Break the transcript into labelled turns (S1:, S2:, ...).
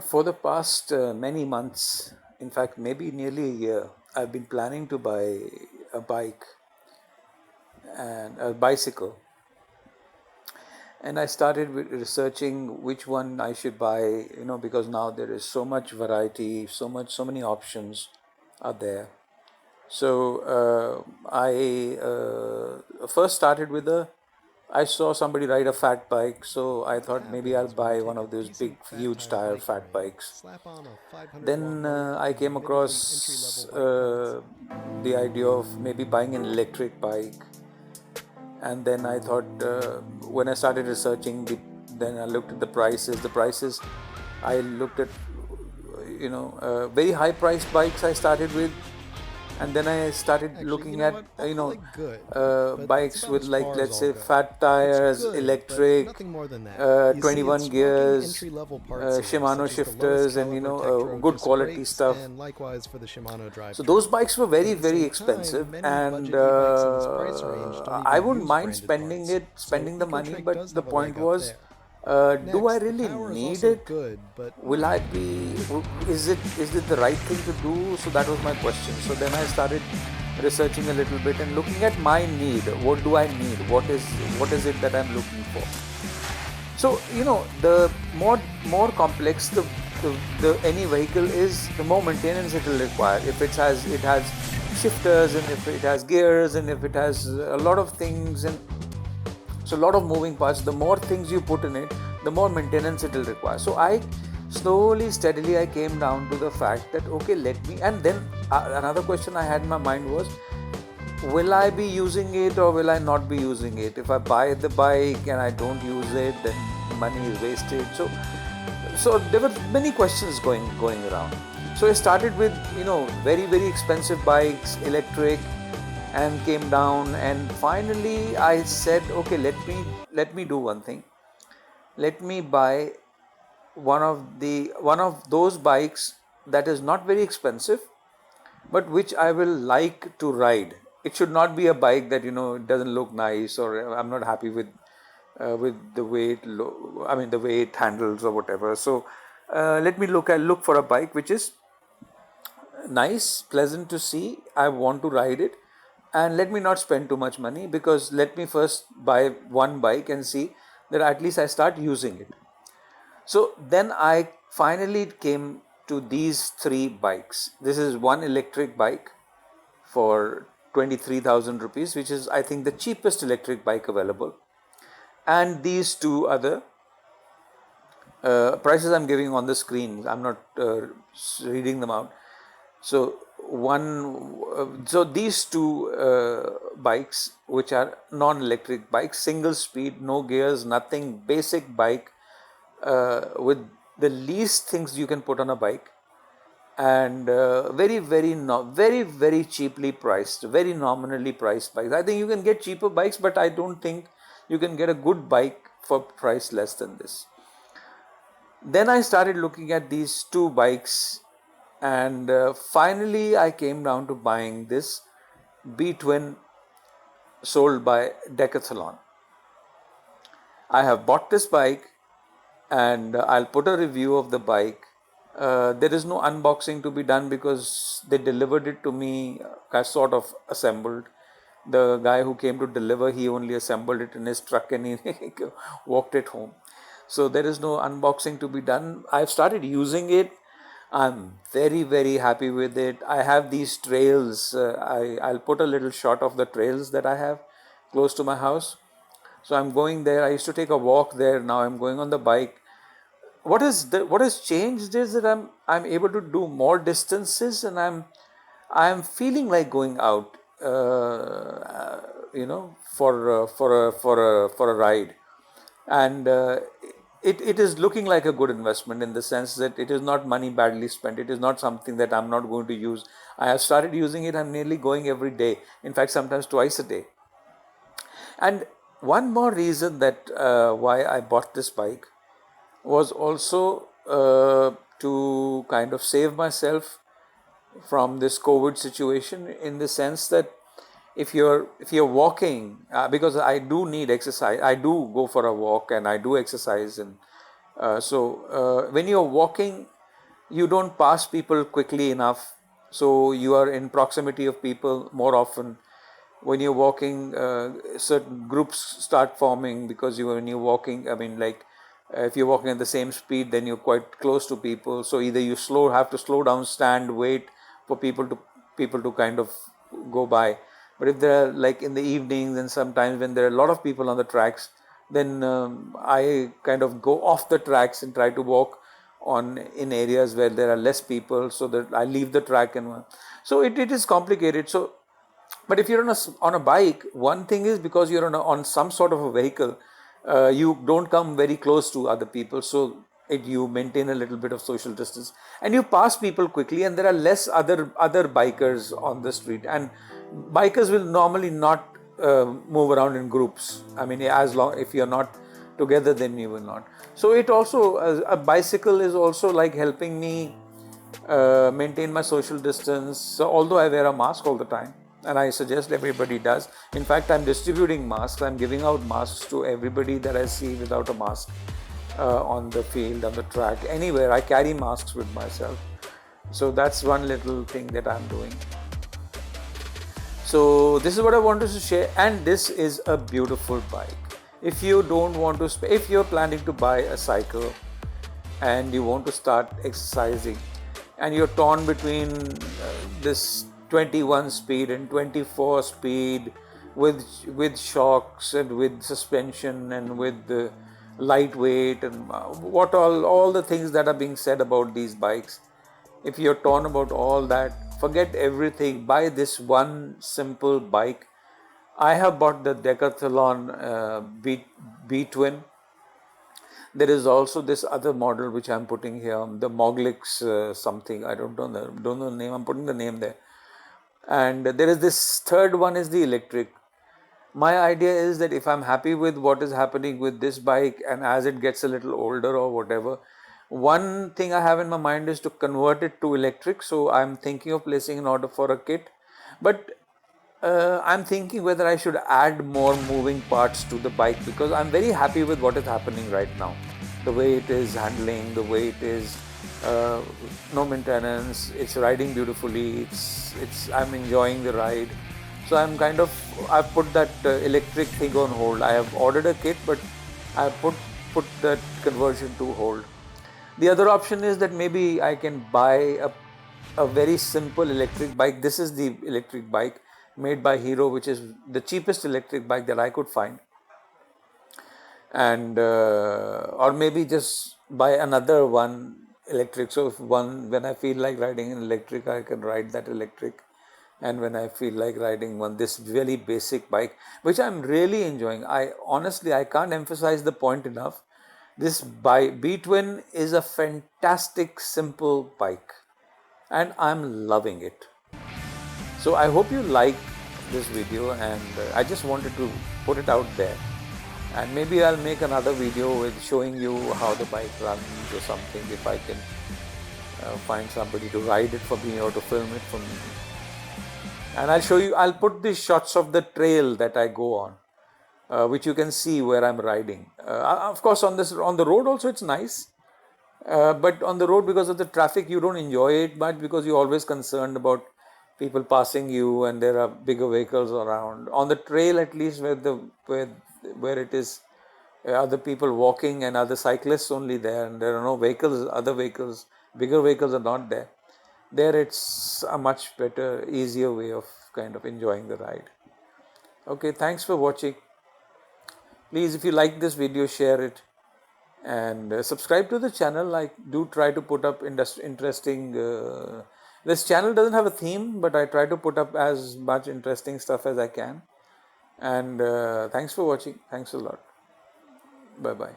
S1: For the past many months, in fact, maybe nearly a year, I've been planning to buy a bike and a bicycle. And I started with researching which one I should buy, because now there is so much variety, so many options are there. So I first started with I saw somebody ride a fat bike, so I
S2: What
S1: thought maybe I'll
S2: happens when you
S1: buy
S2: take
S1: one
S2: a
S1: of those big,
S2: decent fat
S1: huge
S2: tire
S1: tire
S2: bike
S1: fat
S2: frame,
S1: bikes.
S2: slap on a 500-watt
S1: Then
S2: motor,
S1: I
S2: and
S1: came
S2: admittedly entry-level
S1: across
S2: bike parts?
S1: the idea of maybe buying an electric bike, and then I thought when I started researching, then I looked at the prices. The prices I looked at, very high priced bikes. I started with, and then I started
S2: Actually, you
S1: looking
S2: know
S1: at
S2: what? I'll call it good, but that's
S1: bikes
S2: about
S1: with,
S2: as
S1: like,
S2: far as
S1: let's
S2: I'll
S1: say,
S2: go.
S1: fat
S2: It's
S1: tires,
S2: good, but
S1: electric,
S2: nothing more than that. You see,
S1: 21
S2: it's rocking
S1: gears,
S2: entry-level parts here,
S1: Shimano
S2: such as the lowest
S1: shifters, and
S2: caliber
S1: good
S2: Tektro-disc
S1: quality
S2: brakes,
S1: stuff.
S2: and likewise for the Shimano
S1: So those
S2: drivetrain.
S1: bikes were
S2: But
S1: very,
S2: at the
S1: very
S2: same time,
S1: expensive,
S2: many
S1: and
S2: budget e-bikes in this price range don't
S1: I
S2: even
S1: wouldn't
S2: use
S1: mind
S2: branded
S1: spending
S2: parts,
S1: it,
S2: so
S1: spending the money.
S2: Ecotrek
S1: But
S2: does
S1: the
S2: have a
S1: point
S2: leg up
S1: was,
S2: there.
S1: do I
S2: Next, the
S1: really
S2: power is
S1: need
S2: also
S1: it?
S2: good, but
S1: Will I be? Is it the right thing to do? So that was my question. So then I started researching a little bit and looking at my need. What do I need? What is it that I'm looking for? So the more complex the any vehicle is, the more maintenance it will require. If it has shifters, and if it has gears, and if it has a lot of things, and so a lot of moving parts, the more things you put in it, the more maintenance it will require. So I slowly, steadily, I came down to the fact that, okay, let me. And then another question I had in my mind was, will I be using it or will I not be using it? If I buy the bike and I don't use it, then money is wasted. So there were many questions going around. So I started with very, very expensive bikes, electric, and came down, and finally I said, okay, let me do one thing. Let me buy one of those bikes that is not very expensive, but which I will like to ride. It should not be a bike that it doesn't look nice, or I'm not happy with the way the way it handles or whatever. So let me look for a bike which is nice, pleasant to see. I want to ride it, and let me not spend too much money, because let me first buy one bike and see that at least I start using it. So then I finally came to these three bikes. This is one electric bike for 23,000 rupees, which is, I think, the cheapest electric bike available. And these two other prices I'm giving on the screen. I'm not reading them out. So so these two bikes, which are non-electric bikes, single speed, no gears, nothing, basic bike, with the least things you can put on a bike, and very, very, very, very cheaply priced, very nominally priced bikes. I think you can get cheaper bikes, but I don't think you can get a good bike for price less than this. Then I started looking at these two bikes, and finally I came down to buying this B Twin, sold by Decathlon. I have bought this bike, and I'll put a review of the bike. There is no unboxing to be done because they delivered it to me, sort of assembled. The guy who came to deliver, he only assembled it in his truck, and he walked it home. So there is no unboxing to be done. I've started using it. I'm very, very happy with it. I have these trails. I'll put a little shot of the trails that I have close to my house. So I'm going there. I used to take a walk there. Now I'm going on the bike. What has changed is that I'm able to do more distances, and I'm feeling like going out, for a ride. And it is looking like a good investment, in the sense that it is not money badly spent. It is not something that I'm not going to use. I have started using it. I'm nearly going every day, in fact sometimes twice a day. And one more reason that why I bought this bike was also to kind of save myself from this COVID situation, in the sense that if you're walking, because I do need exercise. I do go for a walk and I do exercise, and When you're walking, you don't pass people quickly enough, so you are in proximity of people more often. When you're walking, certain groups start forming because when you're walking, I mean, like if you're walking at the same speed, then you're quite close to people. So either you have to slow down, stand, wait for people to kind of go by. But if they're like in the evenings and sometimes when there are a lot of people on the tracks, then I kind of go off the tracks and try to walk on in areas where there are less people, so that I leave the track. And so it is complicated. So but if you're on a bike, one thing is, because you're on some sort of a vehicle, you don't come very close to other people, so you maintain a little bit of social distance, and you pass people quickly, and there are less other bikers on the street, and bikers will normally not move around in groups. I mean, as long if you're not together, then you will not. So it also, a bicycle is also like helping me maintain my social distance. So although I wear a mask all the time, and I suggest everybody does. In fact, I'm distributing masks. I'm giving out masks to everybody that I see without a mask on the field, on the track, anywhere. I carry masks with myself. So that's one little thing that I'm doing. So this is what I wanted to share, and this is a beautiful bike. If you don't want to, if you're planning to buy a cycle and you want to start exercising, and you're torn between this 21 speed and 24 speed with shocks and with suspension and with the lightweight and what all the things that are being said about these bikes, if you're torn about all that, forget everything. Buy this one simple bike. I have bought the Decathlon B Twin. There is also this other model which I'm putting here, the Moglix something. I don't know the name. I'm putting the name there. And there is this third one, is the electric. My idea is that if I'm happy with what is happening with this bike, and as it gets a little older or whatever, one thing I have in my mind is to convert it to electric. So I'm thinking of placing an order for a kit, but I'm thinking whether I should add more moving parts to the bike, because I'm very happy with what is happening right now. The way it is handling, the way it is, no maintenance, it's riding beautifully, I'm enjoying the ride. So I've put that electric thing on hold. I have ordered a kit, but I put that conversion to hold. The other option is that maybe I can buy a very simple electric bike. This is the electric bike made by Hero, which is the cheapest electric bike that I could find. And or maybe just buy another one electric. So when I feel like riding an electric, I can ride that electric. And when I feel like riding this really basic bike, which I'm really enjoying. I can't emphasize the point enough. This B Twin is a fantastic, simple bike, and I'm loving it. So I hope you like this video, and I just wanted to put it out there. And maybe I'll make another video with showing you how the bike runs or something, if I can find somebody to ride it for me or to film it for me. And I'll put the shots of the trail that I go on, which you can see where I'm riding. Of course, on the road also it's nice. But on the road, because of the traffic, you don't enjoy it much, because you're always concerned about people passing you and there are bigger vehicles around. On the trail, at least, where it is other people walking and other cyclists only there, and there are no vehicles, bigger vehicles are not there. There it's a much better, easier way of kind of enjoying the ride. Okay, thanks for watching. Please, if you like this video, share it, and subscribe to the channel. I do try to put up interesting. This channel doesn't have a theme, but I try to put up as much interesting stuff as I can. And thanks for watching. Thanks a lot. Bye bye.